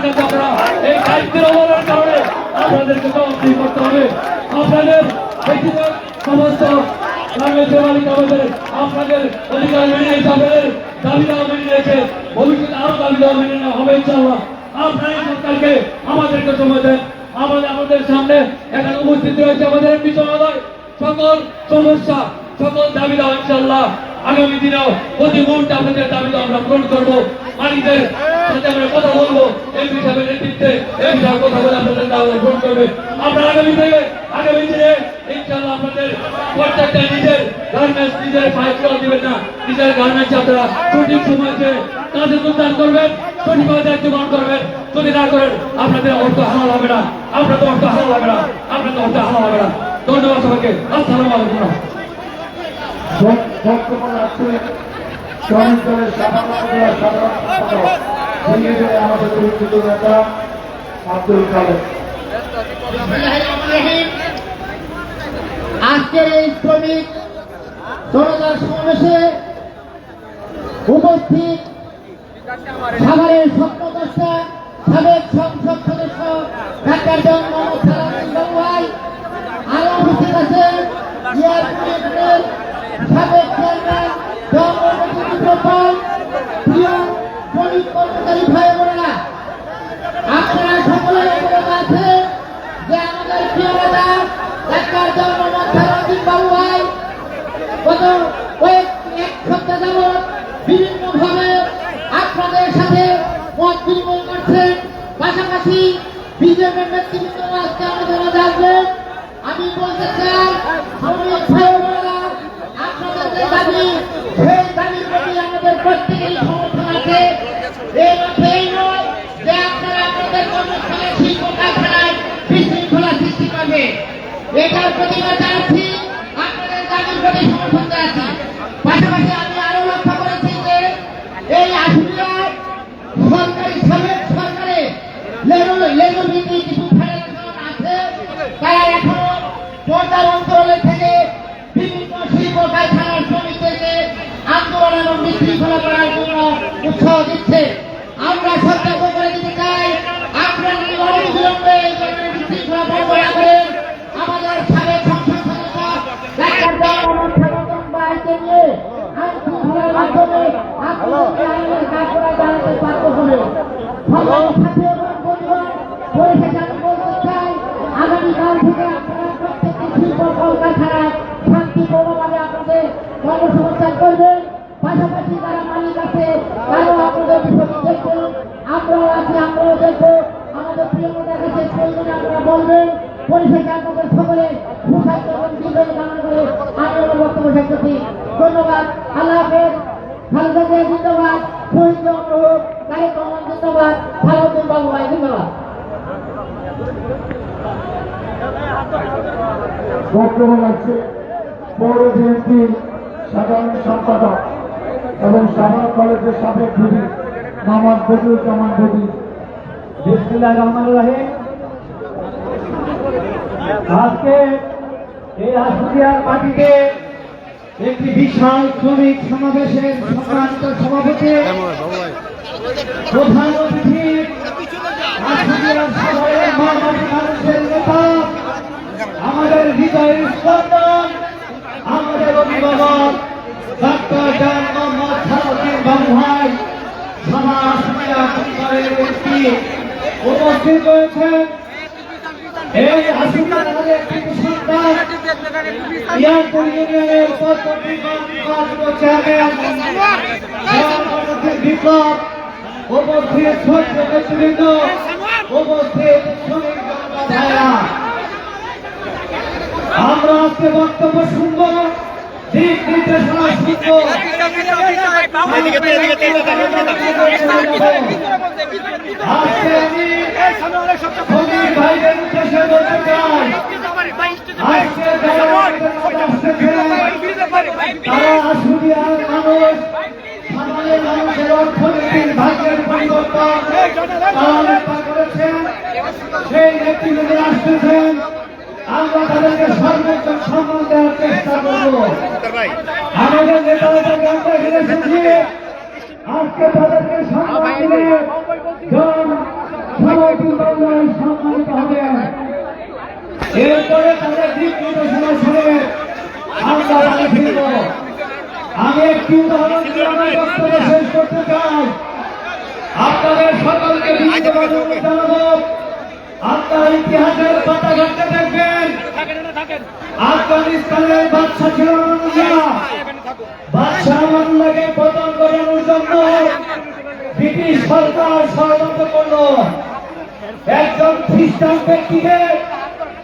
কাছে আপনারা এই দায়িত্বের অবহেলার কারণে আপনাদেরকে জবাবদিহি করতে হবে। আপনাদের ব্যক্তিগত সমস্ত বাংলাদেশের মালিক আমাদের আপনাদের অধিকার মেনে নিয়েছে, আপনাদের দাবি দেওয়া মেনে নিয়েছে, ভবিষ্যতে আরো দাবি দেওয়া মেনে নেওয়া হবে ইনশাআল্লাহ। আপনারা এই সরকারকে আমাদেরকে সময় দেন। আমাদের সামনে এখানে উপস্থিত রয়েছে আমাদের এমপি মহোদয়, সকল সমস্যা সকল দাবি দেওয়া ইনশাআল্লাহ আগামী দিনেও প্রতি মুহূর্তে আপনাদের দাবি দেওয়া আমরা পূরণ করবো। মালিকদের সাথে আমরা কথা বলবো, এমপি সাহেবের নেতৃত্বে এমপি সাহেব কথা বলে আপনাদের দাবি পূরণ করবে। আপনারা আগামী দিনে ইনশাআল্লাহ আপনাদের প্রত্যেকটা নিজের গার্মেন্টস নিজের ফাইল করা দিবেন না, নিজের গার্মেন্টস আপনারা সঠিক সময়তে কাজে যোগদান করবেন, সঠিকভাবে দায়িত্ব পালন করবেন। যদি না করেন আপনাদের অর্থ হালাল হবে না, আপনাদের অর্থ হালাল হবে না, আপনাদের অর্থ হালাল হবে না। ধন্যবাদ সবাইকে। আসসালামু আলাইকুম। বক্তব্য রাখছেন শ্রমিক দলের সাধারণ সম্পাদক আমাদের পরিচিত নেতা আব্দুল কাদের। আজকের এই শ্রমিক জনতার সমাবেশে উপস্থিত সাভারের স্বপ্নদ্রষ্টা সাবেক সংসদ সদস্য ডাক্তার জন মোহাম্মদ সালাউদ্দিন বাবু ভাই, আরো উপস্থিত আছেন এয়ারপোর্টের সাবেক চেয়ারম্যান জন রূপল, প্রিয় শ্রমিক কর্মচারী ভাই বোনেরা, আপনারা সকলের অবগত আছে যে আমাদের প্রিয় নেতা ডাক্তার জন মোহাম্মদ সালাউদ্দিন বাবু ভাই গত এক সপ্তাহ যাবৎ বিভিন্নভাবে আপনাদের সাথে মত বিনিময় করছেন। পাশাপাশি বিজেপির নেতৃবৃন্দ আজকে আমাদের মাঝে আসবেন। আমি বলতে চাই শ্রমিক ভাই বোনেরা, আপনাদের যে দাবি সেই দাবির প্রতি আমাদের প্রত্যেকেরই সমর্থন আছে। এই মাঠে এই নয় যে আপনারা আপনাদের কর্মস্থলে শিল্প কারখানায় বিশৃঙ্খলা সৃষ্টি করবে, এটার প্রতিবাদ জানাচ্ছি, আপনাদের দাবির প্রতি সমর্থন জানাচ্ছি। পাশাপাশি আমি আরো লক্ষ্য করেছি যে এই আশুলিয়ায় সরকারি সাবেক সরকারে লেগুর ভিত্তিক কিছু ফেডারেশন আছে, তারা এখনো পর্দার অঞ্চলে থেকে বিভিন্ন শিল্প কারখানার শ্রমিকদেরকে আন্দোলন এবং বিশৃঙ্খলা করার জন্য উৎসাহ দিচ্ছে। আমরা সতর্ক করে দিতে চাই, আপনারা যদি অবিলম্বে এই ধরনের বিশৃঙ্খলা বন্ধ না করেন, আমাদের সাবেক সংসদ সদস্য ডাক্তার জন মোহাম্মদ সালাউদ্দিন ভাইকে নিয়ে আইনশৃঙ্খলার মাধ্যমে আপনাদেরকে আইনের কাঠগড়ায় দাঁড়াতে বাধ্য হবে। সবাই সাথী এবং বন্ধুগণ, পরিশেষে আমি বলতে চাই, আগামীকাল থেকে আপনারা প্রত্যেকটি শিল্প কলকারখানায় শান্তিপূর্ণভাবে আপনাদের কর্মসংস্থান করবেন। পাশাপাশি যারা মালিক আছে তারাও আপনাদের বিষয়টি দেখবেন, আমরাও আছি, আমরাও দেখবো। আমাদের প্রিয় নেতার কাছে প্রয়োজনে আপনারা বলবেন। পরিশেষে আপনাদের সকলে সুস্বাস্থ্য এবং দীর্ঘায়ু কামনা করে আমি আমার বক্তব্য শেষ করছি। ধন্যবাদ। আল্লাহ হাফেজ। খালেদা জিয়া জিন্দাবাদ, শহীদ জনরোগ, তারেক রহমান জিন্দাবাদ, সালাউদ্দিন বাবু ভাই জিন্দাবাদ। বক্তব্য রাখছে পৌর বিএনপি সাধারণ সম্পাদক এবং সাভার কলেজের সাবেক ভিপি মোহাম্মদ বদিউজ্জামান বদি। বিসমিল্লাহির রহমানির রহিম। আজকে এই আশুলিয়ার মাটিতে একটি বিশাল শ্রমিক সমাবেশের সম্মানিত সভাপতি প্রধান অতিথি আশুলিয়ার সাভারের মানুষের নেতা, আমাদের হৃদয়ের স্পন্দন, আমাদের অভিভাবক ডাক্তার জন মোহাম্মদ সালাউদ্দিন বাবু ভাই, সাভার আশুলিয়া পরিবারের ব্যক্তি উপস্থিত রয়েছেন। এই আশুলিয়ার একটি সন্তান ইয়ারপুর ইউনিয়নের চেয়ারম্যান বিপ্লব উপস্থিত, ছোট্ট নেতৃবৃন্দ উপস্থিত, শ্রমিক জনতা ভাইরা, আমরা আজকে বক্তব্য শুনবো, দিক নির্দেশনা শুনবো। আজকে আমি শ্রমিক ভাইদের উদ্দেশ্যে বলতে চাই, আজকে তারা আশুলিয়ার মানুষ, সাধারণ মানুষের অর্থনীতির ভাগ্যের পরিবর্তন তারা করেছেন, সেই নেতৃত্বে আসতেছেন। আমরা তাদেরকে সর্বোচ্চ সম্মান দেওয়ার চেষ্টা করব। আমাদের নেতাদেরকে আমরা হেরে এসেছি, আজকে তাদেরকে সম্মান দিলে সালাউদ্দিন বাবুরাই সম্মানিত হবেন। এরপরে তাদের দিক নির্দেশনা শুনে আমরা বাড়ি ফিরব। আমি একটি উদাহরণ দিয়ে আমার বক্তব্য শেষ করতে চাই। আপনাদের সকলকে বিনীতভাবে অনুরোধ জানাবো, আপনার ইতিহাসের পাতা ঘাটতে দেখবেন আফগানিস্তানের বাদশা ছিল আমানুল্লাহ। বাদশা আমানুল্লাহকে পতন করানোর জন্য ব্রিটিশ সরকার ষড়যন্ত্র করলো। একজন খ্রিস্টান ব্যক্তিকে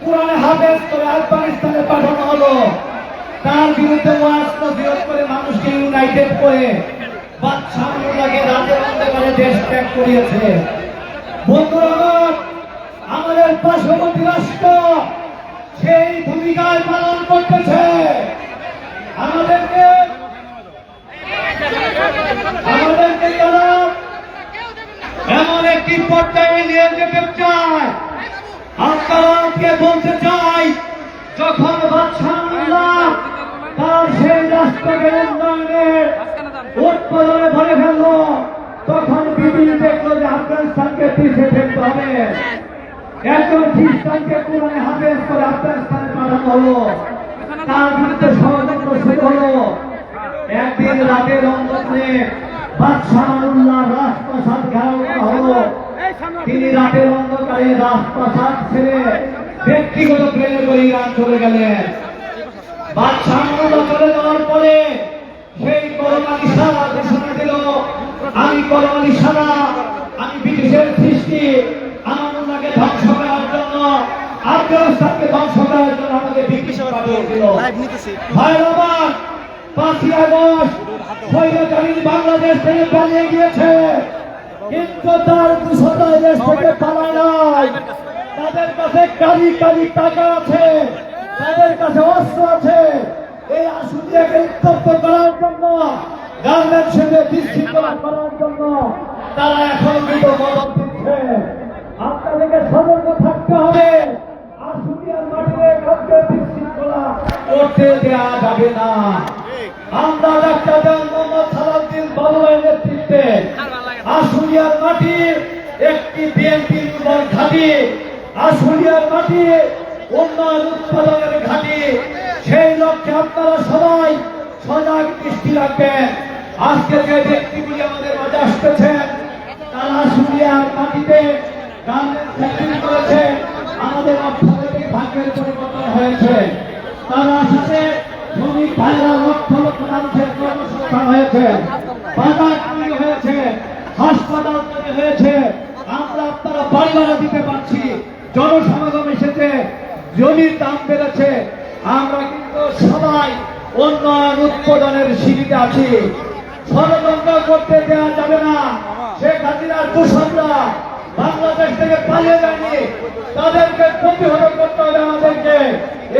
কোরআনে হাফেজ করে আফগানিস্তানে পাঠানো হলো। তার বিরুদ্ধে ওয়াজ নসিহত করে মানুষকে ইউনাইটেড করে বাদশা আমানুল্লাহকে রাতের অন্ধকারে দেশ ত্যাগ করিয়েছে। বন্ধুরা আমার, আমাদের পার্শ্ববর্তী রাষ্ট্র সেই ভূমিকায় পালন করতেছে। আমাদেরকে তারা এমন একটি পর্যায়ে নিয়ে যেতে চায়। আপনাকে বলতে চাই, যখন বাদশা আমানুল্লাহ তার সেই রাষ্ট্রকে উন্নয়নের উৎপাদনে ভরে ফেলল, তখন বিবিধ দেখলো যে আফগানিস্তানকে পিছিয়ে ফেলতে হবে। একজন খ্রিস্টানকে কোরআনে হাফেজ করে আফগানিস্তানে পাঠানো হলো। তার বিরুদ্ধে ষড়যন্ত্র শুরু হলো। একদিন রাতের অন্ধকারে বাদশা আমানুল্লাহ রাজপ্রাসাদ ঘেরাও করা হলো। তিনি রাতের অন্ধকারে রাজপ্রাসাদ ছেড়ে ব্যক্তিগত প্লেনে করে ইরান চলে গেলেন। বাদশা আমানুল্লাহ চলে যাওয়ার পরে সেই করমালি সারা ঘোষণা দিল, আমি করমালি সারা, আমি ব্রিটিশের সৃষ্টি, আমানুল্লাহকে ধ্বংস করার জন্য, আফগানিস্তানকে ধ্বংস করার জন্য আমাকে ব্রিটিশ পাঠিয়ে দিল। ভাইরাবার 5ই আগস্ট স্বৈরাচারী বাংলাদেশ থেকে পালিয়ে গিয়েছে, কিন্তু তার কুশলতায় দেশ থেকে পালায় নাই। তাদের কাছে কারি কারি টাকা আছে, তাদের কাছে অস্ত্র আছে। এই আশুলিয়াকে উত্তপ্ত করার জন্য, গার্মেন্টসে বিশৃঙ্খলা করার জন্য তারা এখন কিন্তু মদত দিচ্ছে। আপনাদেরকে সতর্ক থাকতে হবে। আশুলিয়ার মাটিতে কাউকে বিশৃঙ্খলা করতে দেওয়া যাবে না। আমরা ডাক্তার মোহাম্মদ সালাউদ্দিন বাবুরাই নেতৃত্বে আশুলিয়ার মাটি একটি বিএনপির উপর ঘাঁটি, আশুলিয়ার মাটি উন্নয়ন উৎপাদনের ঘাঁটি। সেই লক্ষ্যে আপনারা সবাই সজাগ দৃষ্টি রাখবেন। আজকে যে ব্যক্তিগুলি আমাদের মাঝে আসতেছেন, তারা আশুলিয়ার মাটিতে গার্মেন্টস ফ্যাক্টরি করেছে। আমাদের অর্থনৈতিক ভাগ্যের পরিবর্তন হয়েছে। তারা সাথে শ্রমিক ভাইরা লক্ষ লক্ষ মানুষের কর্মসংস্থান হয়েছে, বাজার তৈরি হয়েছে, হাসপাতাল তৈরি হয়েছে। আমরা আপনারা বাড়ি ভাড়া দিতে পারছি, জনসমাগম এসেছে, জমির দাম বেড়েছে। আমরা কিন্তু সবাই উন্নয়ন উৎপাদনের সিঁড়িতে আছি। ষড়যন্ত্র করতে দেওয়া যাবে না। শেখ হাসিনার দূষণরা বাংলাদেশ থেকে পালিয়ে যায়নি, তাদেরকে প্রতিহত করতে হবে আমাদেরকে।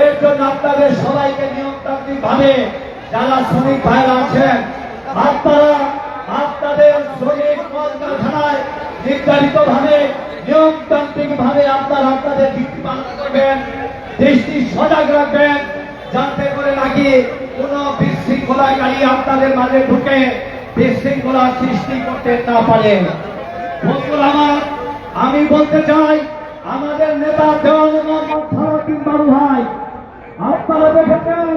এর জন্য আপনাদের সবাইকে নিয়মতান্ত্রিক ভাবে, যারা শ্রমিক ভাইরা আছেন, আপনারা আপনাদের শ্রমিক কলকারখানায় নির্ধারিত ভাবে নিয়মতান্ত্রিক ভাবে আপনারা আপনাদের ডিউটি পালন করবেন, দৃষ্টি সজাগ রাখবেন, যাতে করে নাকি কোন বিশৃঙ্খলাকারী আপনাদের মাঝে ঢুকে বিশৃঙ্খলা সৃষ্টি করতে না পারে। বন্ধুরা আমার, আমি বলতে চাই, আমাদের নেতা দেওয়ান মোহাম্মদ সালাউদ্দিন বাবু ভাই, আপনারা দেখেছেন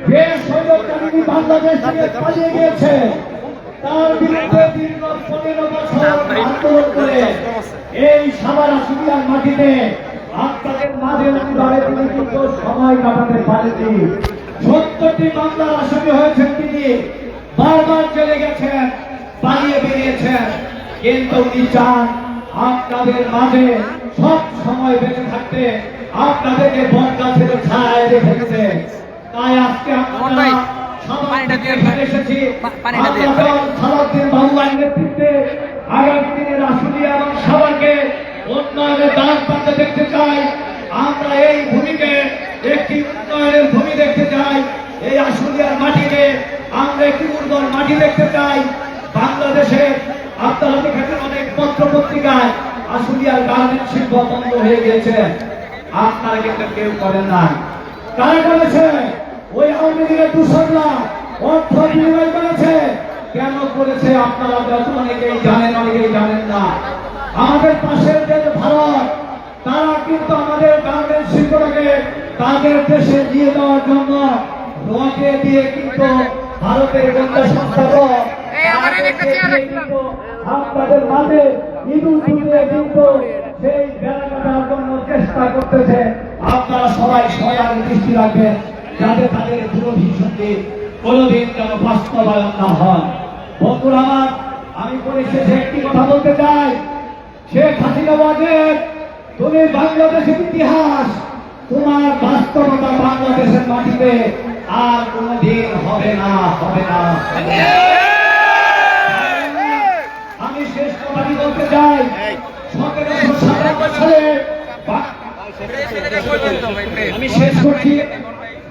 যে স্বৈরাচারী বাংলাদেশ থেকে পালিয়ে গিয়েছে, তার বিরুদ্ধে দীর্ঘ 15 বছর আন্দোলন করে এই সাভার আশুলিয়ার মাটিতে আপনাদের মাঝে উদারে তিনি কিন্তু সময় কাটাতে পারেনি। 70টি মামলার আসামি হয়েছেন তিনি, বারবার চলে গেছেন, পালিয়ে বেরিয়েছেন, কিন্তু উনি চান আপনাদের মাঝে সব সময় বেঁচে থাকতে, আপনাদেরকে বট গাছের ছায়ায় রেখেছে। তাই আজকে আমরা এসেছি সালাউদ্দিন বাবুরাই নেতৃত্বে আগামী দিনের আশুলিয়া এবং সাভারকে উন্নয়নের দান পাতে দেখতে চাই। আমরা এই ভূমিকে একটি উন্নয়নের ভূমি দেখতে চাই। এই আশুলিয়ার মাটিতে আমরা একটি উর্বর মাটি দেখতে চাই। বাংলাদেশে আপনারা দেখেছেন অনেক পত্র পত্রিকায় আশুলিয়ার গার্মেন্টস শিল্প বন্ধ হয়ে গিয়েছে, আপনারা কিন্তু কেউ করেন না। কারা করেছে? ওই আওয়ামী লীগের দূষণরা অর্থ বিনিময় করেছে। কেন করেছে আপনারা অনেকেই জানেন, অনেকেই জানেন না। আমাদের তাদের দেশে নিয়ে যাওয়ার জন্য রোয়াকে দিয়ে কিন্তু ভারতের গোয়েন্দা সংস্থা আপনাদের মাঝে ইঁদুর ছুটিয়ে কিন্তু সেই বেড়া কাটার জন্য চেষ্টা করতেছে। আপনারা সবাই সবার দৃষ্টি রাখবেন যাতে তাদের দূরভিসন্ধি কোনোদিন যেন বাস্তবায়ন না হয়। বন্ধুরা আমার, আমি পরিশেষে একটি কথা বলতে চাই। শেখ হাসিনা বলেন, তুমি বাংলাদেশের ইতিহাস, তোমার বাস্তবতা বাংলাদেশের মাটিতে আর কোনোদিন হবে না, হবে না। আমি শেষ কথাটি বলতে চাই, 1757 সালে আমি শেষ করছি।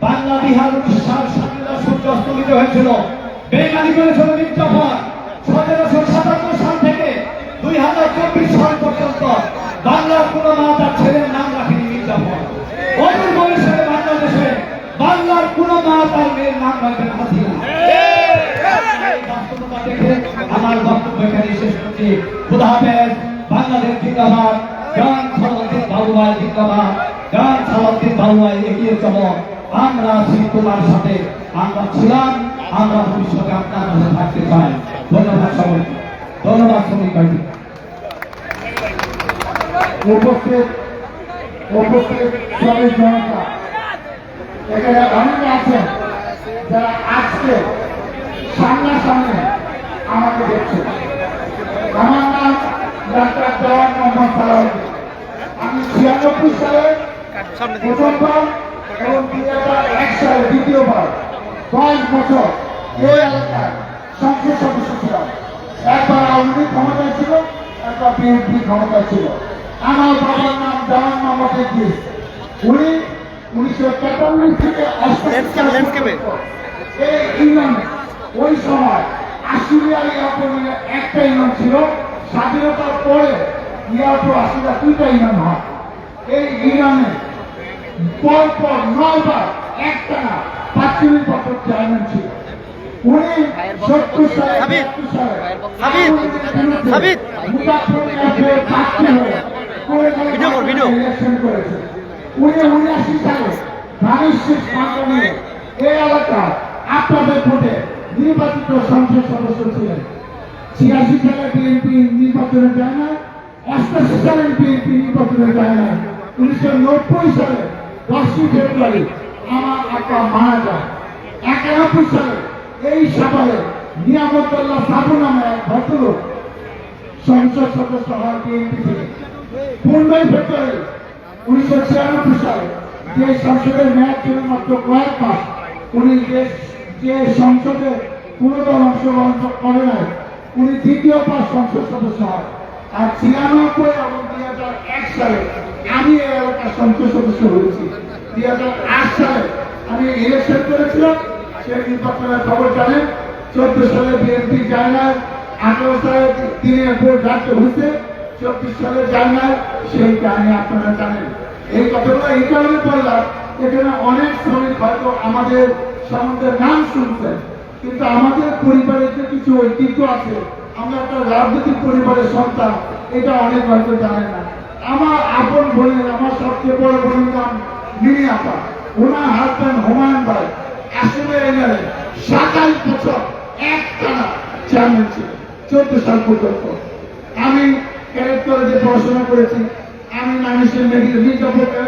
বাংলা বিহার 19 সাল স্বাধীনতা সূর্য অস্তমিত হয়েছিল। বেঙ্গালি করেছিল মির্জাফর। 1757 সাল থেকে 2024 সাল পর্যন্ত বাংলার কোন মা তার ছেলের নাম রাখেনি মির্জাফর। অদূর ভবিষ্যতে বাংলাদেশে বাংলার কোন মা তার মেয়ের নাম রাখবে না হাসিনা। বাস্তবতা দেখে আমার বক্তব্য এখানে শেষ করছি। খোদা হাফেজ। বাংলাদেশ জিন্দাবাদ। জান সালাউদ্দিন বাবুভাই জিন্দাবাদ। জান সালাউদ্দিন বাবুভাই এগিয়ে চলো। আমরা আছি তোমার সাথে, আমরা ছিলাম, আমরা ভবিষ্যতে আপনার সাথে থাকতে চাই। ধন্যবাদ সবাইকে। ধন্যবাদ শ্রমিক ভাইকে। উপস্থিত শ্রমিক জনতা, এখানে অনেকে আছেন যারা আজকে সামনাসামনি আমাকে দেখছেন। আমার নাম ডাক্তার জওয়ান মোহাম্মদ সালাউদ্দিন। আমি 96 সালে প্রথমবার এবং 2001 সালে দ্বিতীয়বার 10 বছর এই এলাকার সংসদ সদস্য ছিলাম। একবার আওয়ামী লীগ ক্ষমতায় ছিল, একবার বিএনপি ক্ষমতায় ছিল। আমার বাবার নাম জওয়ান মোহাম্মদ ইদ্রিস। উনি 1943 থেকে 88 এই ইউনিয়নে ওই সময় আশুলিয়া ইয়ারপোর্ট মিলে একটা ইউনিয়ন ছিল। স্বাধীনতার পরে ইয়ারপোর্ট আশুলিয়া 2টা ইউনিয়ন হয়। এই ইউনিয়নে পরপর 9 বার একটানা 45 বছর চেয়ারম্যান ছিল। উনি 70 সালে 71 সালে ইলেকশন করেছে। উনি 79 সালে ধানের শীষ মার্কা নিয়ে এই এলাকার আপনাদের ভোটে নির্বাচিত সংসদ সদস্য ছিলেন। 86 সালে বিএনপি নির্বাচনে যায় না, 88 সালে বিএনপি নির্বাচনে যায় না। 1990 সালে 10 ফেব্রুয়ারি আমার আপা মারা যায়। 91 সালে এই সভায় নিয়ামতুল্লাহ সাবু নামে এক ভদ্রলোক সংসদ সদস্য হওয়ার বিএনপি থেকে। 15 ফেব্রুয়ারি 1996 সালে যে সংসদের মেয়াদ ছিল মাত্র কয়েক মাস, উনি যে সংসদে পুরোদল অংশগ্রহণ করে নাই, উনি দ্বিতীয়বার সংসদ সদস্য হয়। আর 96 এবং 2001 সালে আমি এই এলাকার সংসদ সদস্য হয়েছি। 2008 সালে আমি ইলেকশন করেছিলাম, সেই নির্বাচনের খবর জানেন। 14 সালে বিএনপি যায় না, 18 সালে দিনে ভোট রাজ্য হয়েছে, 24 সালে যায় না, সেই কাহিনী আপনারা জানেন। এই কথাগুলো এই কারণে বললাম, এখানে অনেক শ্রমিক হয়তো আমাদের সম্বন্ধে নাম শুনছেন, কিন্তু আমাদের পরিবারের যে কিছু ঐতিহ্য আছে, আমরা একটা রাজনৈতিক পরিবারের সন্তান, এটা অনেক হয়তো জানেন না। আমার আপন বোনের, আমার সবচেয়ে বড় বোনের নাম মিনি আপা। ওনার হাজব্যান্ড হুমায়ুন ভাই আসলে এনারে 27 বছর একটানা চেয়ারম্যান ছিল, 14 সাল পর্যন্ত। আমি ক্যাডেট কলেজে পড়াশোনা করেছি। আমি মানুষের মেডিকেল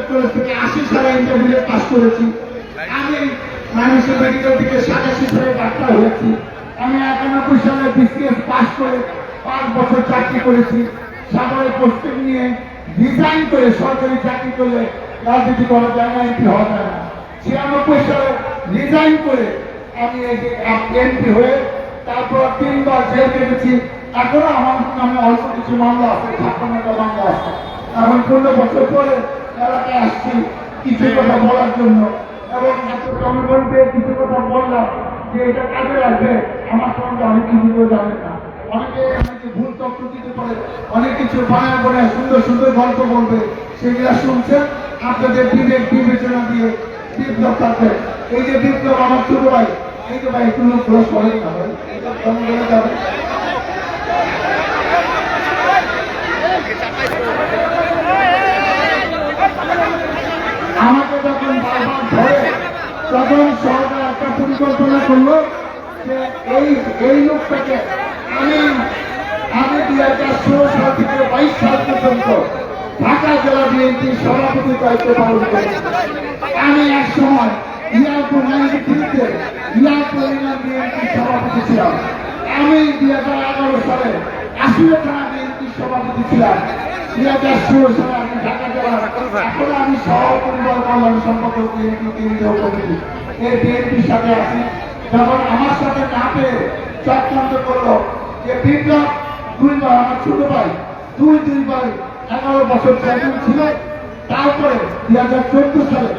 কলেজ থেকে 80 সালে ইন্টারমিডিয়েট পাস করেছি। আমি মানুষের মেডিকেল থেকে 87 সালে ডাক্তার হয়েছি। আমি 91 সালে বিসিএস পাস করে 5 বছর চাকরি করেছি। সাগরে পোস্টিং নিয়ে রিজাইন করে সরকারি চাকরি করলে রাজনীতি করা যায় না, এমপি হওয়া যায় না। 96 সালে রিজাইন করে আমি এমপি হয়ে তারপর 3 বার জেল কেটেছি। এখনো আমার নামে অল্প কিছু মামলা আছে, 56টা মামলা আছে। এখন 15 বছর পরে এলাকায় আসছি কিছু কথা বলার জন্য, এবং এত জনগণ পেয়ে কিছু কথা বললাম যে এটা কাজে লাগবে। আমার সঙ্গে অনেক কিছু কেউ জানে না, অনেকে ভুল তথ্য দিতে পারে, অনেক কিছু বানায় বানায় সুন্দর সুন্দর গল্প বলবে, সেগুলা শুনছেন। আপনাদের বিবেক বিবেচনা দিয়ে বিপ্লব থাকবে। এই যে বিপ্লব আমার ছোট ভাই, এই যে ভাই কোনো ক্রস করেন না ভাই, যাবে। আমাকে যখন এই লোকটাকে আমি 2016 সাল থেকে 22 সাল পর্যন্ত ঢাকা জেলা বিএনপির সভাপতি দায়িত্ব পালন করেছি। আমি এক সময় ইয়ারপুর 93-তে ইয়ারপুর ইউনিয়ন বিএনপির সভাপতি ছিলাম। আমি 2011 সালে আসলে থানা বিএনপির সভাপতি ছিলাম। 2016 সালে আমি ঢাকা জেলার এখন আমি সহপরিবার কল্যাণ সম্পাদক বিএনপি কেন্দ্রীয় কমিটি এই বিএনপির সাথে আছি। যখন আমার সাথে না পেয়ে চক্রান্ত করলো যে বিপ্লব দুইবার আমার ছোট ভাই দুইবার 11 বছর চেয়ারম্যান ছিল। তারপরে 2014 সালে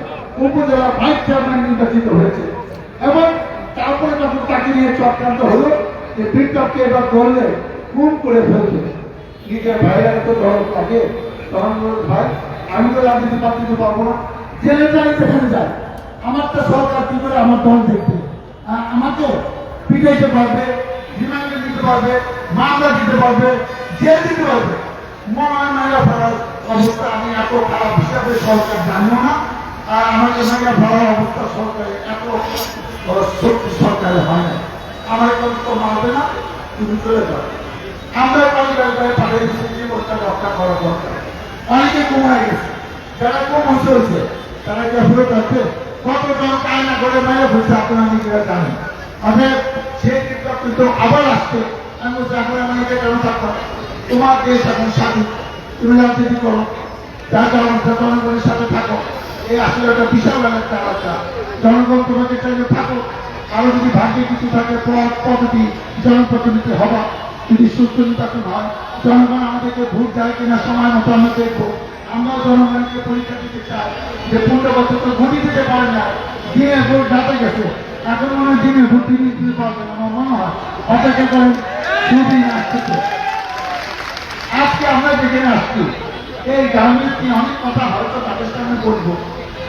উপজেলা ভাইস চেয়ারম্যান নির্বাচিত হয়েছে এবং তারপরে যখন তাকে নিয়ে চক্রান্ত হলো যে বিপ্লবকে এবার করলে খুন করে ফেলবে। নিজের ভাইয়েরা তো দল থাকে, তখন ভাই আমি তো রাজনীতি দিতে পারবো না, জেলে যাই সেখানে যাই, আমার তো সরকার কি করে আমার দল দেখবে, আমাকে পিটাইতে পারবে, রিমান্ডে দিতে পারবে, মামলা দিতে পারবে, জেল দিতে পারবে। মাইয়া ফেলার অবস্থা আমি এত খারাপ হিসাবে সরকার জানিও না। আর আমাকে মাইয়া ফেলার অবস্থা সরকারে এত শক্তি সরকারে হয় না। আমার তো মারবে না, তুমি চলে যাও। আমরা পারিবারিক পাঠিয়েছি জীবনটা রক্ষা করা দরকার। অনেকে কমায় গেছে, যারা কম হয়েছে তারা কি আসলে যাচ্ছে কতজন কায়না করে মেরে ফেলছে আপনারা নিজেরা জানেন। আমি সেই কিন্তু আবার আসছে, আমি বলছি এখন আমি এটা কেন থাকবো, তোমার দেশ এখন স্বাধীন, তুমি রাজনীতি করো, যার কারণ জনগণের সাথে থাকো। এই আসলে একটা বিশাল একটা আলাদা জনগণ তোমাকে চাইলে থাকো। আরো যদি ভাগ্যে কিছু থাকে পদ পদ্ধতি জনপ্রতিনিধি হবা, যদি সুস্থ নির্বাচন হয়, জনগণ আমাদেরকে ভোট দেয় কিনা সময় মতো আমরা দেখবো। আমরা জনগণকে পরীক্ষা দিতে চাই যে 15 বছর তো ভোটই দিতে পারে না, দিনে ভোট ডাতে গেছে, এখন মনে হয় দিনে ভোট দিতে পারবেন। আমার মনে হয় অপেক্ষা করেন, দুদিন আসতেছে। আজকে আমরা যেখানে আসছি এই গার্মেন্টস নিয়ে অনেক কথা হয়তো তাদের সামনে বলবো,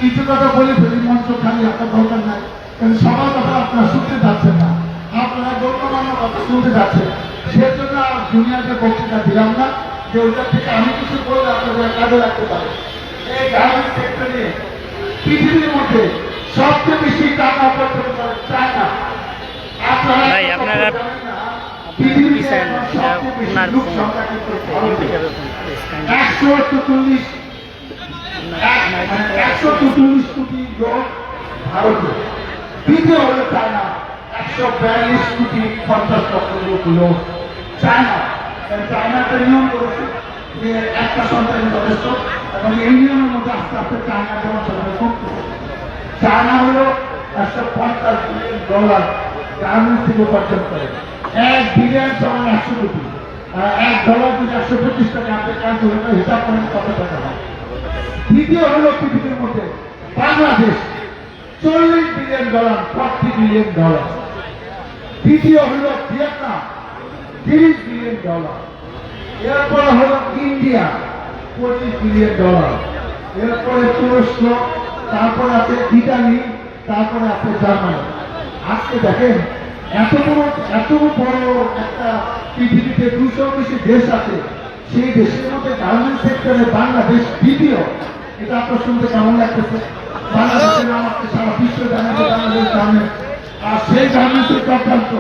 কিছু কথা বলে ফেলি, মঞ্চ খালি আপনার দরকার নাই, কারণ সবার কথা আপনারা শুনতে যাচ্ছেন না, আপনারা গণ্যমান্য কথা শুনতে যাচ্ছেন। সেজন্য আর দুনিয়াকে বক্তৃতা দিলাম না যে ওইটার থেকে আমি কিছু বললে আপনাদের কাজে লাগতে পারে। এই গার্মেন্টস সেক্টরে পৃথিবীর মধ্যে সবচেয়ে বেশি টাকা উপার্জন করে চায়না। আপনারা পৃথিবীতে সবচেয়ে বেশি লোক সংখ্যা কিন্তু 144 কোটি লোক ভারতে। দ্বিতীয় হলো চায়না, 142 কোটি 50 লক্ষ লোক চায়না। চায়নাতে নিয়ম করেছে যে একটা সন্তানই যথেষ্ট এবং এই নিয়মের মধ্যে আস্তে আস্তে চায়না যেমন সরকার কমছে। চায়না হলো $150 বিলিয়ন গার্মেন্টস থেকে উপার্জন করে। 1 বিলিয়ন সমান 100 কোটি, $1 যদি 125 টাকা আপনি ক্যালকুলেটর হিসাব করেন কত টাকা হয়। দ্বিতীয় হলো পৃথিবীর মধ্যে বাংলাদেশ, $40 বিলিয়ন, $40 বিলিয়ন। তৃতীয় হলো ভিয়েতনাম, $30 বিলিয়ন। এরপরে হলো ইন্ডিয়া, $25 বিলিয়ন। এরপরে তুরস্ক, তারপরে আছে ইটালি, তারপরে আছে জার্মানি। আজকে দেখেন এত বড় একটা পৃথিবীতে 200 বেশি দেশ আছে, সেই দেশের মধ্যে গার্মেন্টস সেক্টরে বাংলাদেশ দ্বিতীয়। এটা আপনার শুনতে কেমন লাগতেছে? বাংলাদেশের নাম আপনি সারা বিশ্ব জানেন যে বাংলাদেশ গার্মেন্টস, আর সেই গার্মেন্টসের চক্রান্ত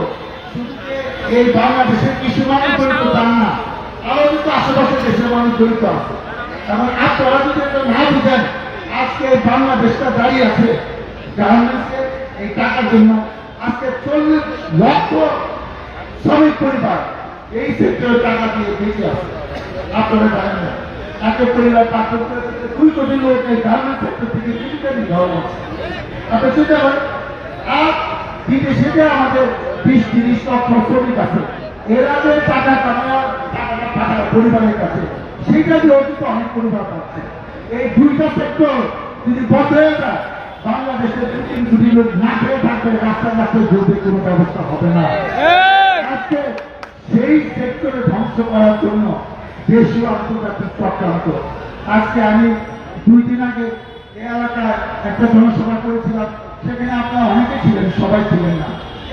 এই বাংলাদেশের কিছু মানুষ জড়িত তার না, আরো কিন্তু আশেপাশের দেশের মানুষ জড়িত আছে। কারণ আপনারা যদি এটা না বুঝেন, আজকে এই বাংলাদেশটা দাঁড়িয়ে আছে গার্মেন্টসের এই টাকার জন্য। আজকে 40 লক্ষ শ্রমিক পরিবার এই সেক্টরে টাকা দিয়ে বেঁচে আছে, আপনারা জানেন না। এক পরিবার 2 কোটি লোক এই গার্মেন্টস সেক্টর থেকে জীবিকারী ধর্ম আছে। আপনি চিন্তা করেন, আর বিদেশে যে আমাদের 20-30 লক্ষ শ্রমিক আছে, এরা যে টাকা টাকা পরিবারের কাছে, সেটা দিয়ে কিন্তু অনেক পরিবার পাচ্ছে। এই 2টা সেক্টর যদি বন্ধ হয়ে যায়, বাংলাদেশের 2-3 কোটি লোক না খেয়ে থাকবে, রাস্তায় ঘুরবে, কোনো ব্যবস্থা হবে না। আজকে সেই সেক্টরে ধ্বংস করার জন্য দেশীয় আন্তর্জাতিক চক্রান্ত। আজকে আমি 2 দিন আগে এই এলাকায় একটা জনসভা করেছিলাম, সেখানে আপনারা অনেকে ছিলেন, সবাই ছিলেন না।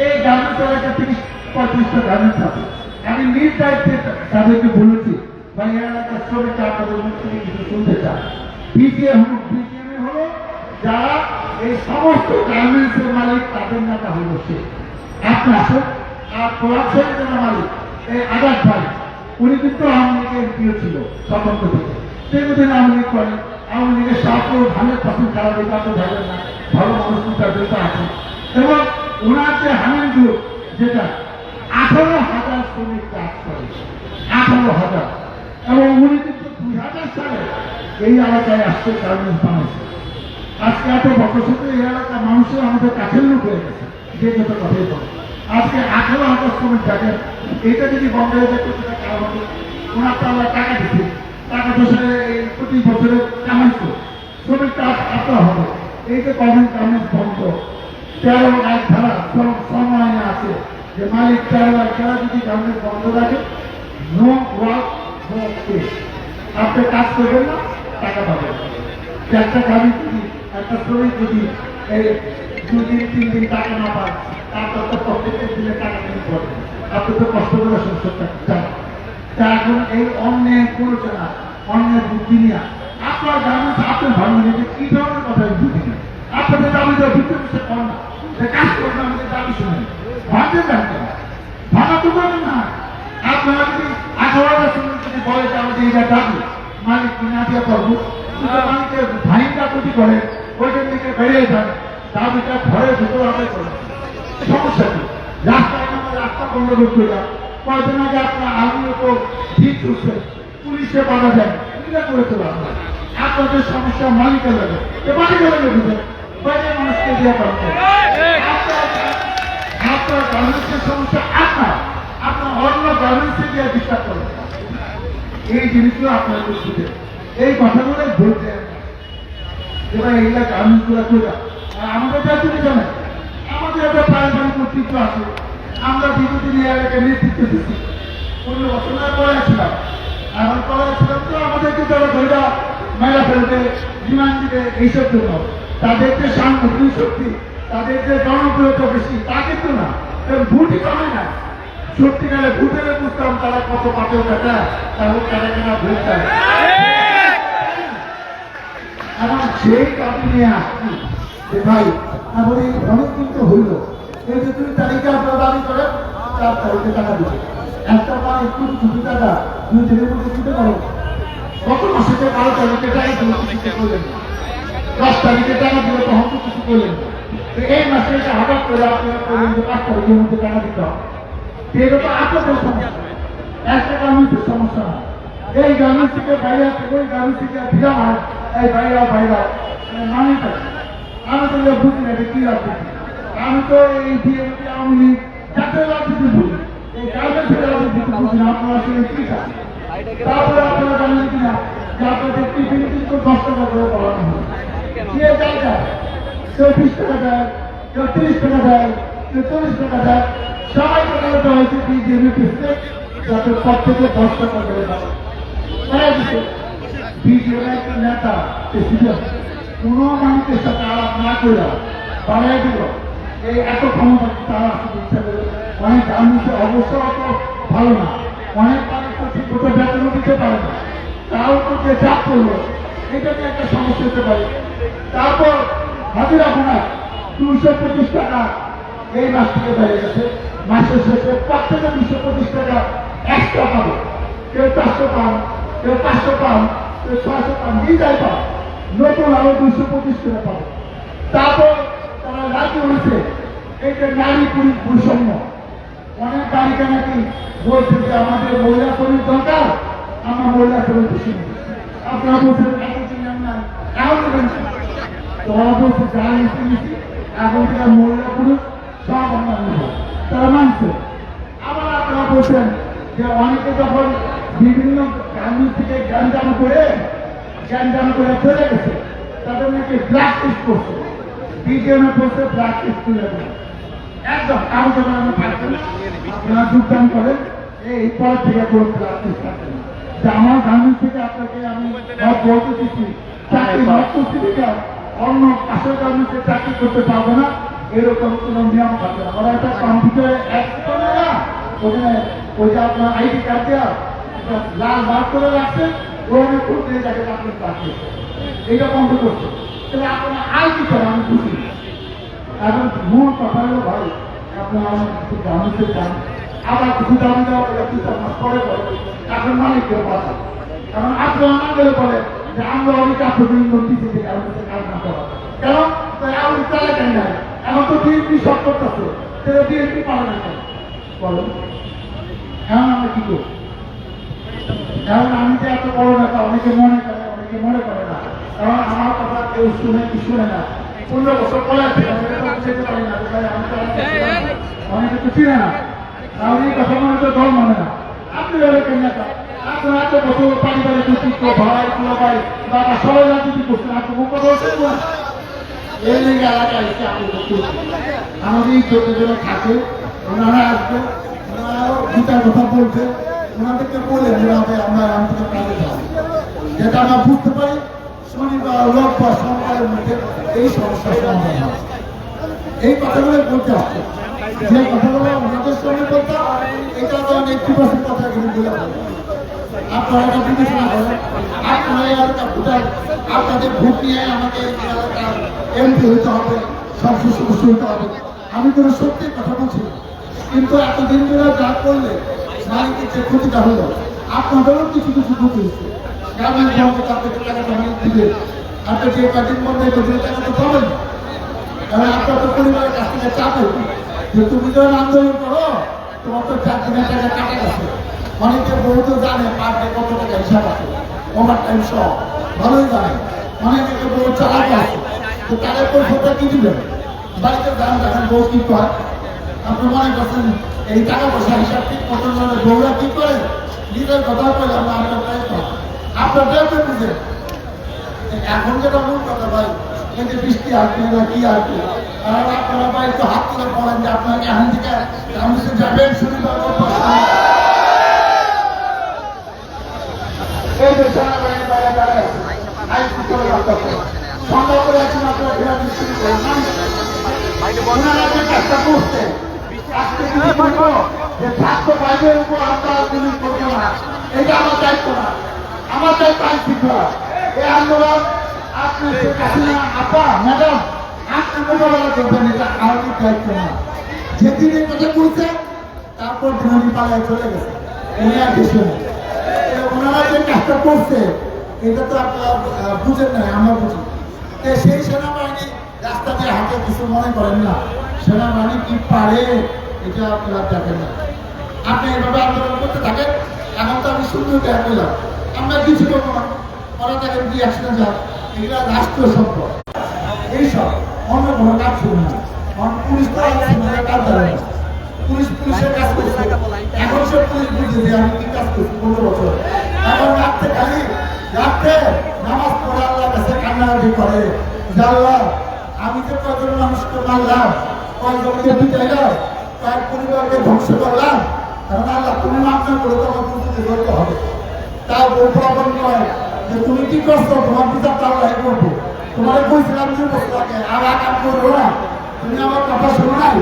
এই গার্মেন্টস এলাকায় 30-35টা গার্মেন্টস আছে। আমি নিজ দায়িত্বে তাদেরকে বলেছি, ভাই এই এলাকার শ্রমিকরা আপনাদের মুখ থেকে কিছু শুনতে চান। বিজিএমএ হলো যারা এই সমস্ত গার্মেন্টসের মালিক, তাদের নেতা হলো সে। আপনি আসুন, আর প্রভাবশালী যারা মালিক এই আজাদ ভাই উনি কিন্তু আওয়ামী লীগের প্রিয় ছিল স্বতন্ত্র থেকে দীর্ঘদিন আওয়ামী লীগ করেন আওয়ামী লীগের সাহায্য ধানের ফসল খারাপ এটা তো ভাবেন না ভালো মানুষ তার জন্য আছে এবং ওনার যে হামিন গ্রুপ যেটা 18,000 শ্রমিক কাজ করে 18,000 এবং উনি কিন্তু 2000 সালে এই এলাকায় আসছে গার্মেন্টস বানাইছে আজকে এত বছর এই এলাকার মানুষের আমাদের কাছের লোক হয়ে গেছে যে যত কথাই বলে আজকে 18,000 শ্রমিক দেখেন এটা যদি বন্ধ হয়ে যায় কোথায় কারণ হবে ওনার তো আমরা টাকা দিচ্ছি টাকা তো এই প্রতি বছরে কামাইতো শ্রমিকটা আপনার হবে এই যে গভর্নমেন্ট গার্মেন্টস বন্ধ 13 এক ধারা শ্রম আইনে আছে যে মালিক 13 যারা যদি গার্মেন্টস বন্ধ রাখে নো ওয়ার্ক নো পে আপনি কাজ করবেন না টাকা পাবেন একটা গাড়ি যদি একটা শ্রমিক যদি এই 2 দিন 3 দিন টাকা না পায় তারপর তো প্রত্যেকের দিনে টাকা দিতে পড়বে আপনি তো কষ্ট করে সংসার চান তা এখন এই অন্যের প্ররোচনা অন্যের বুদ্ধি নিয়ে আপনার গার্মেন্টস আপনার ভালো যে কি ধরনের কথা বুদ্ধি না আপনাদের দাবি তো ভিতরে বসে কর না যে কাজ করবেন আমাদের দাবি শুনেন ভাবতে জানতে ভাবা তো করেন না আপনারা যদি 18,000 শ্রমিক যদি বলে যে আমাদের এটা দাবি মালিক না দিয়ে করবো মালিকের ভাইটা ক্ষতি করে ওইটার দিকে বেরিয়ে যান দাবিটা ঘরে ভিতরে হবে করবেন সমস্যা কি রাস্তায় আমাদের রাস্তা বন্ধ করতে যান কয়েকদিন আগে আপনার আর্মির উপর ঠিক করছে পুলিশে বাধা দেন এটা করে তোলা আপনাদের সমস্যা মালিকের লাগে মালিকের লাগে বুঝেন বাইরে মানুষকে দিয়ে পারবেন আপনার গার্মেন্টসের সমস্যা আপনার অন্য গার্মেন্টসে দিয়ে বিশ্বাস করেন এই জিনিসগুলো আপনার বুঝতে এই কথাগুলো বলতে এবার এইগুলা গার্মেন্টস গুলা করে আর আমাদের যা তুমি জানেন আমাদের একটা প্রাইমারি কর্তৃত্ব আছে আমরা দীর্ঘদিন এই এলাকায় নেতৃত্ব দিচ্ছি 15 বছর পরে ছিলাম এখন পরে ছিলাম তো আমাদেরকে যারা ধৈরা মেলা ফেলতে রিমান্ড দিবে এইসব জন্য তাদের যে সাংগঠনিক শক্তি তাদের যে জনপ্রিয়তা বেশি তা কিন্তু না ভোটই কমে না সত্যিকারে ভোটের বুঝতাম তারা কত পাথর কাটা তাহলে তারা কেনা ভোট দেয় এখন সেই দাবি নিয়ে আসছি যে ভাই আমাদের অনেক কিন্তু হইল এই যে 2 তারিখে আপনারা দাবি করেন 4 তারিখে টাকা দিবে একটা পা একটু ছুটি টাকা 2 দিনের মধ্যে ছুটে পারো গত মাসে 12 তারিখে টাকা দিলে কিছু করলেন 10 তারিখে টাকা দিলে তখন তো কিছু করলেন এই মাসে এটা হঠাৎ করে আপনারা করলেন যে 5 তারিখের মধ্যে টাকা দিতে হবে এটা তো আপনাদের সমস্যা একটা গার্মেন্টসের সমস্যা না এই গার্মেন্টস থেকে বাইরে থেকে ওই গার্মেন্টস থেকে ভিড়া হয় এই বাইরা মানে আমি তো বুঝি না কি রাজনীতি আমি তো এই বিএনপি আওয়ামী লীগ জাতীয় রাজনীতি বুঝি এই গার্মেন্টসের রাজনীতি বুঝি না আপনারা আসলে কি চান তারপরে আপনারা জানেন কিনা যে আপনাদের টিফিন কিন্তু 10 টাকা করে বলানো হয় যে জায়গা কেউ 20 টাকা দেয় কেউ 30 টাকা দেয় কেউ 40 টাকা দেয় সবাই টাকা দেওয়া হয়েছে বিজেপি যাতে প্রত্যেকে 10 টাকা করে দেয় বিজেপি একটা নেতা কোন মানুষের সাথে আলাপ না করে বাড়াই দিল এই এত ক্ষমতা তারা আসতে ইচ্ছা করে অনেক গার্মেন্টসের অবস্থা অত ভালো না অনেক মানুষ তো ঠিক মতো বেতনও দিতে পারে না তাও তো যে চাপ করলো এটা নিয়ে একটা সমস্যা হতে পারে তারপর হাজিরা গোনা 225 টাকা এই মাস থেকে বেড়ে গেছে মাসের শেষে প্রত্যেকে 225 টাকা এক্সট্রা পাবে কেউ 400 পান কেউ 500 পান কেউ 600 পান দিয়ে যায় পান নতুন আরো 225 টাকা পাবে তারপর তারা রাজি হয়েছে এই যে নারী পুরুষ বৈষম্য অনেক তালিকা নাকি বলছে যে আমাদের মহিলা শ্রমিক দরকার আমরা মহিলা শ্রমিক বেশি আপনারা বলছেন এখন তোরা বলছে যারা নিচ্ছি এখন থেকে মহিলা পুরুষ সব আমরা নেব তারা মানছে আবার আপনারা বলছেন যে অনেকে যখন বিভিন্ন গার্মেন্টস থেকে গ্যাঞ্জাম করে চলে গেছে তাদের নাকি ব্ল্যাক লিস্ট করছে বিজেপি করছে ব্ল্যাক লিস্ট তুলে দেবে একদম কারো জন্য আমরা থাকবে না আপনারা যোগদান করেন এই পর থেকে কোনো ব্ল্যাক লিস্ট থাকবে না যে আমার গার্মেন্টস থেকে আপনাকে আমি বলতে দিচ্ছি চাকরি ভাগ করছি থেকে অন্য পাশের গার্মেন্টসে চাকরি করতে পারবে না এরকম কোনো নিয়ম থাকবে না ওরা একটা কম্পিউটারে অ্যাড করে না ওখানে ওই যে আপনার আইডি কার্ড দেওয়া লাল বার করে রাখছেন ওখানে খুঁজতে যাকে আপনার চাকরি এইটা বন্ধ করছে তাহলে আপনারা আই কি করেন আমি বুঝি এখন মূল কথা হলো ভাই আপনারা অনেক কিছু জানিতে চান, আবার কিছু দাবি দেওয়া বলে কিছু মাস পরে বলে এখন মালিকের কথা। কারণ আপনি আমাদের বলে যে আমরা অনেক আপনাদের উন্নতি থেকে কাজ না করা, কেন আওয়ামী চালে কেন নাই? এখন তো বিএনপি সব করতেছে, সেটা বিএনপি পারে না কেন বলেন? এখন আমরা কি করি? এখন আমি যে এত বড় নেতা, অনেকে মনে করে অনেকে মনে করে না, কারণ আমার কথা কেউ শুনে কি শুনে না। 15 বছর পরে যেতে পারি না, অনেকে তো চিনে না, তাহলে এই কথা মনে তো দল মানে না। আপনি এরকম নেতা, আপনার এত বছর পারিবারিক ঐতিহ্য, ভাই ভাই বাবা সবাই রাজনীতি করছেন, আপনি মুখ বলছেন না। এই লিগে এলাকায় এসে আপনি আমাদের এই যতজন থাকে ওনারা আসবে, ওনারাও দুটার কথা বলছে, ওনাদেরকে বলে ওনাদের আমরা অন্তত কাজে যাব, যেটা আমরা বুঝতে পারি শনিবার রোববার সোমবারের মধ্যে এই সমস্যার সমাধান হয়। এই কথাগুলো বলতে হবে, যে কথাগুলো ওনাদের সঙ্গে বলতে এটা তো নেতৃত্বের কথা কিন্তু বলে আপনারা এটা বিবেচনা করেন। আপনারা এলাকা ভোটার, আপনাদের ভোট নিয়ে আমাকে এলাকার এমপি হইতে হবে, সংসদ সদস্য হইতে হবে, আমি কোনো সত্যি কথা বলছি না। কিন্তু এতদিন ধরে যা করলে মালিকের যে ক্ষতিটা হলো, আপনাদেরও কিছু কিছু ক্ষতি হচ্ছে। গ্রামের জনতা আপনাকে টাকাটা মালিক দিবে, আপনি যে কাটিং বন্ধ করছেন টাকা তো পাবেন, কারণ আপনার তো পরিবারের কাছ থেকে চাপ হইবে যে তুমি যখন আন্দোলন করো তোমার তো 4 দিনের টাকা কাটা গেছে। অনেকে বহুত জানে পার ডে কত টাকা হিসাব আছে, ওভার টাইম সহ ভালোই জানে। অনেকে বউ চালাতে আছে, তো তাদের পরিষদটা কি দিবেন? বাড়িতে দাম দেখেন বউ কি করে। আপনি মনে করছেন এই টাকা পয়সা হিসাব ঠিক মতন বউরা কি করে? নিজের কথা বলে আমরা আপনার দেখবেন বুঝে। এখন যেটা মূল কথা ভাই, এই যে বৃষ্টি আসবে না কি আসবে, আর আপনারা ভাই একটু হাত তুলে বলেন যে আপনাকে এখান থেকে যাবেন শনিবার এই যে সেনাবাহিনীর বাইরে দাঁড়ায় আছে, আইন শৃঙ্খলা রক্ষা করে সন্দেহ করে আছেন আপনারা ঘেরা দৃষ্টি করেন না। ওনারা যে কাজটা করছে আজকে কি বলবো যে ছাত্র ভাইদের উপর আমরা জিনিস করবো না, এটা আমার দায়িত্ব না। আমার দায়িত্ব আইন শৃঙ্খলা। এই আন্দোলন আপনি আপা ম্যাডাম আপনি মোকাবেলা করবেন, এটা আমাদের দায়িত্ব না। যেদিন এই কথা বলছে তারপর দিনানি পালায় চলে গেছে, উনি আর দেশে নেই। ওনারা যে কাজটা করছে এটা তো আপনারা বুঝেন নাই, আমরা বুঝি। সেই সেনাবাহিনী রাস্তা দিয়ে হাতে কিছু মনে করেন না, সেনাবাহিনী কি পারে এটা আপনারা দেখেন না। আপনি এইভাবে আন্দোলন করতে থাকেন, এখন তো আমি সুন্দর দেখা পেলাম, আমরা কিছু করবো না, ওরা দেখেন কি অ্যাক্সিডেন্ট হয়, এগুলো রাষ্ট্রীয় সম্পদ। এইসব অন্য কোনো কাজ শুরু না, পুলিশ কাজ ধরে না, পুলিশের কাজ করছে। এখন সে পুলিশ বুঝে যে আমি কি কাজ করছি 15 বছর। এখন রাত্রে খালি রাত্রে নামাজ পড়ে আল্লাহ কাছে কান্নাকাটি করে, আল্লাহ আমি যে কয়জন মানুষকে মারলাম, কয়জনকে পিটাইলাম, তার পরিবারকে ধ্বংস করলাম, কারণ আল্লাহ তুমি মাফ না করে তো আমার প্রতি করতে হবে। তার প্রবণ নয় যে তুমি কি করছো, তোমার বিচার তো আল্লাহ করবো। তোমার বলছিলাম 2 বছর আগে আর কাম করবো না, তুমি আমার কথা শোনো নাই।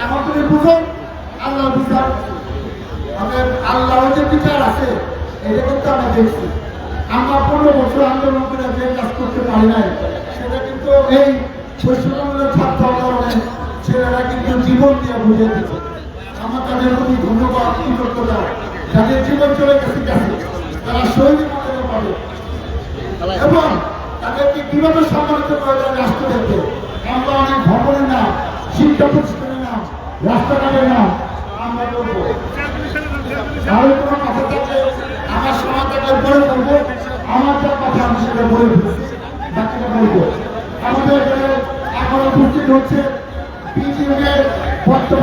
এখন তুমি বুঝো আল্লাহ বিচার, আমাদের আল্লাহ যে বিচার আছে এটা কিন্তু আমরা দেখছি। আমরা 15 বছর আন্দোলন করে যে কাজ করতে পারি নাই, সেটা কিন্তু এই শৈশবের ছাত্র আন্দোলনে ছেলেরা কিন্তু জীবন দিয়ে বুঝে দিচ্ছে। আমার তাদের প্রতি ধন্যবাদ কৃতজ্ঞতা, যাদের জীবন চলে গেছে তারা শহীদ মর্যাদা পাবে এবং তাদেরকে কিভাবে সম্মানিত করে রাষ্ট্র দেখবে। আমরা অনেক ভবনের নাম, শিক্ষা প্রতিষ্ঠানের নাম, রাস্তাঘাটের নাম আমরা করবো। তাহলে কোনো কথা থাকলে আমার সমাজ থেকে বলে বলবো, আমার যা কথা আমি সেটা বলে ফেলছি, বাকিটা বলবো। আমাদের এখানে এখন উপস্থিত হচ্ছে বিজিএমের বর্তমান